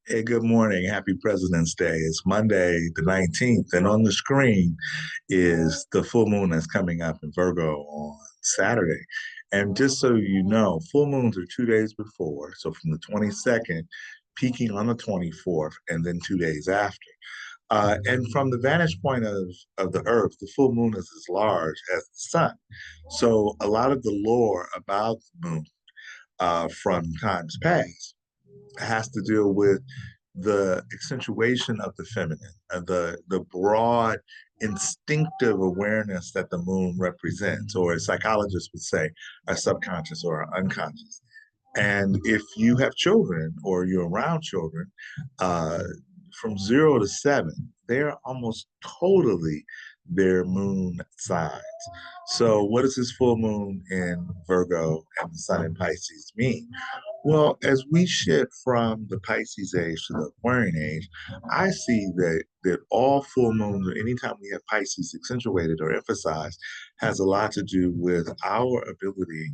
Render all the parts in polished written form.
Hey, good morning. Happy President's Day. It's Monday, the 19th, and on the screen is the full moon that's coming up in Virgo on Saturday. And just so you know, full moons are 2 days before. So from the 22nd, peaking on the 24th, and then 2 days after. And from the vantage point of the Earth, the full moon is as large as the sun. So a lot of the lore about the moon from times past has to deal with the accentuation of the feminine, the broad instinctive awareness that the moon represents, or as psychologists would say, our subconscious or our unconscious. And if you have children or you're around children, uh, from 0 to 7, they're almost totally their moon signs. So, what does this full moon in Virgo and the sun in Pisces mean? Well, as we shift from the Pisces age to the Aquarian age, I see that all full moons, or anytime we have Pisces accentuated or emphasized, has a lot to do with our ability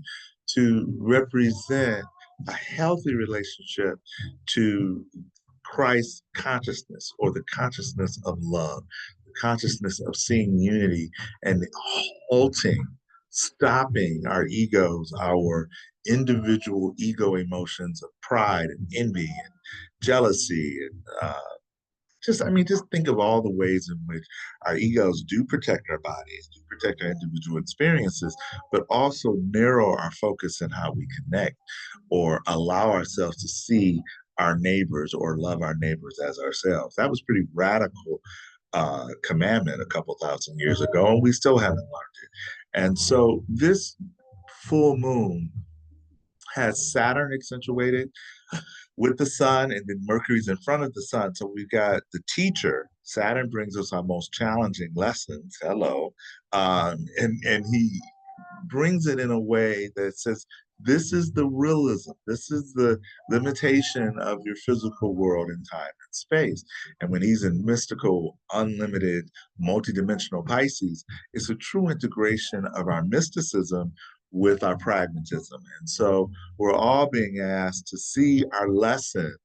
to represent a healthy relationship to Christ consciousness, or the consciousness of love, the consciousness of seeing unity and halting, stopping our egos, our individual ego emotions of pride and envy and jealousy and just think of all the ways in which our egos do protect our bodies, do protect our individual experiences, but also narrow our focus in how we connect or allow ourselves to see our neighbors or love our neighbors as ourselves. That was pretty radical commandment a couple thousand years ago, and we still haven't learned it. And so this full moon has Saturn accentuated with the sun, and then Mercury's in front of the sun. So we've got the teacher. Saturn brings us our most challenging lessons. Hello. And he brings it in a way that says, this is the realism. This is the limitation of your physical world in time and space. And when he's in mystical, unlimited, multidimensional Pisces, it's a true integration of our mysticism with our pragmatism. And so we're all being asked to see our lessons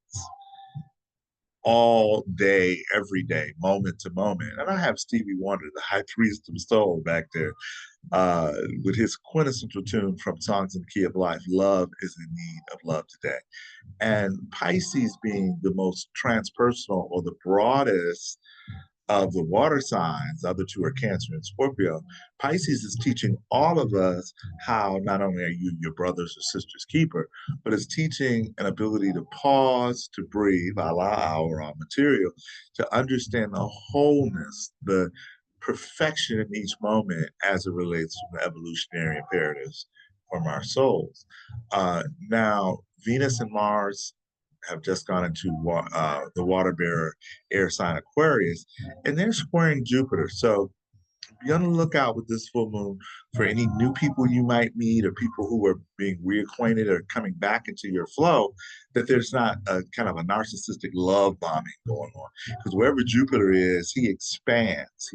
all day, every day, moment to moment. And I have Stevie Wonder, the high priest of soul, back there with his quintessential tune from Songs in the Key of Life, Love is in Need of Love Today. And Pisces being the most transpersonal or the broadest of the water signs, the other two are Cancer and Scorpio. Pisces is teaching all of us how not only are you your brother's or sister's keeper, but it's teaching an ability to pause, to breathe, a la our material, to understand the wholeness, the perfection in each moment as it relates to the evolutionary imperatives from our souls. Now, Venus and Mars have just gone into the water bearer air sign Aquarius, and they're squaring Jupiter. So be on the lookout with this full moon for any new people you might meet or people who are being reacquainted or coming back into your flow, that there's not a kind of a narcissistic love bombing going on. Because wherever Jupiter is, he expands.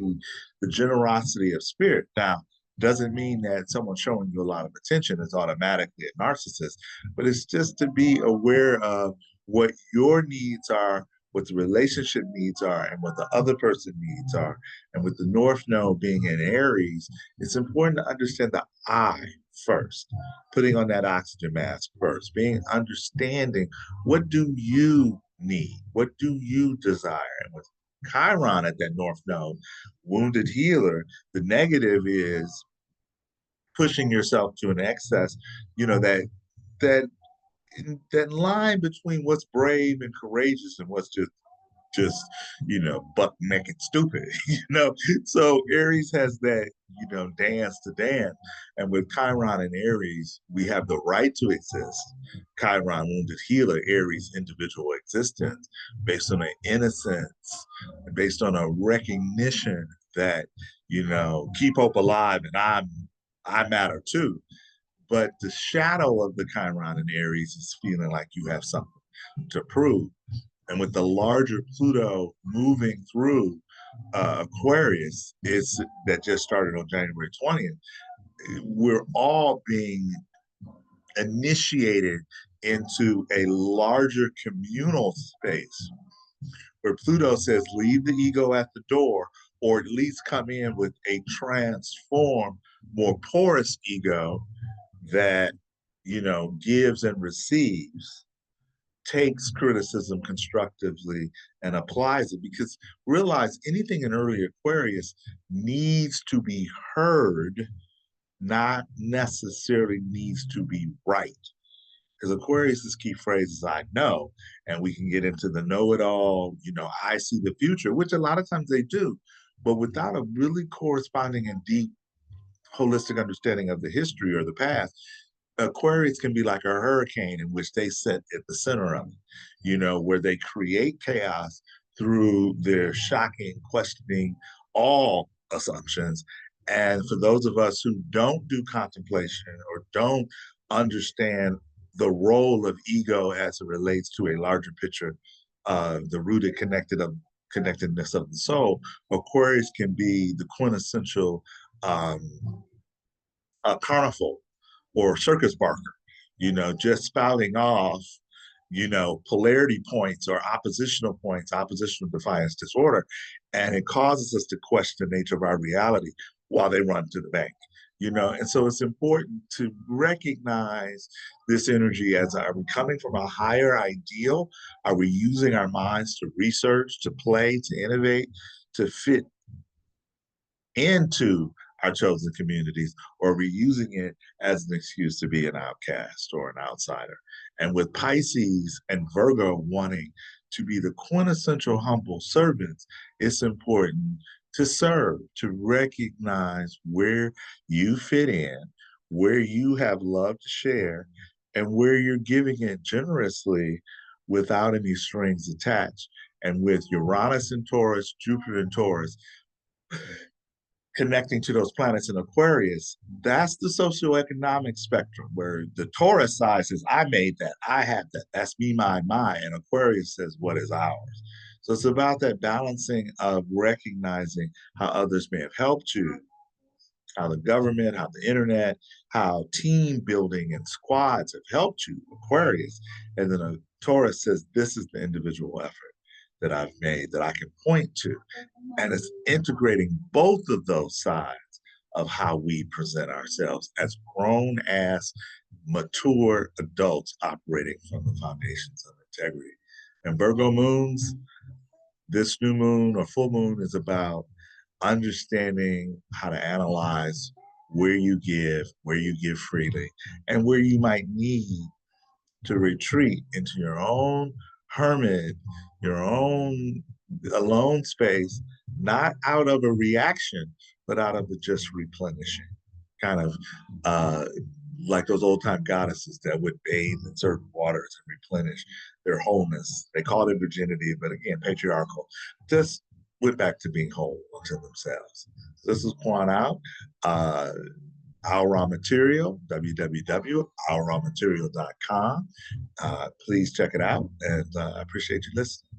The generosity of spirit. Now, doesn't mean that someone showing you a lot of attention is automatically a narcissist, but it's just to be aware of what your needs are, what the relationship needs are, and what the other person needs are. And with the North Node being in Aries, it's important to understand the I first, putting on that oxygen mask first, being understanding, what do you need? What do you desire? And with Chiron at that North Node, wounded healer, the negative is pushing yourself to an excess, that that line between what's brave and courageous and what's just buck naked stupid. So Aries has that dance to dance, and with Chiron and Aries we have the right to exist. Chiron wounded healer, Aries individual existence, based on an innocence, based on a recognition that keep hope alive, and I matter too. But the shadow of the Chiron and Aries is feeling like you have something to prove. And with the larger Pluto moving through Aquarius, it's that just started on January 20th. We're all being initiated into a larger communal space where Pluto says, leave the ego at the door, or at least come in with a transformed, more porous ego that, gives and receives, takes criticism constructively and applies it. Because realize anything in early Aquarius needs to be heard, not necessarily needs to be right. Because Aquarius's key phrase is I know, and we can get into the know-it-all, I see the future, which a lot of times they do, but without a really corresponding and deep holistic understanding of the history or the past, Aquarius can be like a hurricane in which they sit at the center of it, where they create chaos through their shocking, questioning all assumptions. And for those of us who don't do contemplation or don't understand the role of ego as it relates to a larger picture of the rooted connectedness of the soul, Aquarius can be the quintessential carnival or circus barker, just spouting off, polarity points or oppositional points, oppositional defiance disorder. And it causes us to question the nature of our reality while they run to the bank. And so it's important to recognize this energy as, are we coming from a higher ideal? Are we using our minds to research, to play, to innovate, to fit into our chosen communities, or are we using it as an excuse to be an outcast or an outsider? And with Pisces and Virgo wanting to be the quintessential humble servants, it's important to serve, to recognize where you fit in, where you have love to share, and where you're giving it generously without any strings attached. And with Uranus and Taurus, Jupiter and Taurus, connecting to those planets in Aquarius, that's the socioeconomic spectrum where the Taurus side says, I made that, I have that, that's me, mine, mine. And Aquarius says, what is ours? So it's about that balancing of recognizing how others may have helped you, how the government, how the internet, how team building and squads have helped you, Aquarius. And then a Taurus says, this is the individual effort that I've made that I can point to. And it's integrating both of those sides of how we present ourselves as grown ass, mature adults operating from the foundations of integrity. And Virgo moons, this new moon or full moon is about understanding how to analyze where you give freely, and where you might need to retreat into your own hermit, your own alone space, not out of a reaction, but out of the just replenishing. Kind of like those old time goddesses that would bathe in certain waters and replenish their wholeness. They called it virginity, but again, patriarchal. Just went back to being whole unto themselves. So this is Quan Out. Our Raw Material, www.ourrawmaterial.com. Please check it out, and I appreciate you listening.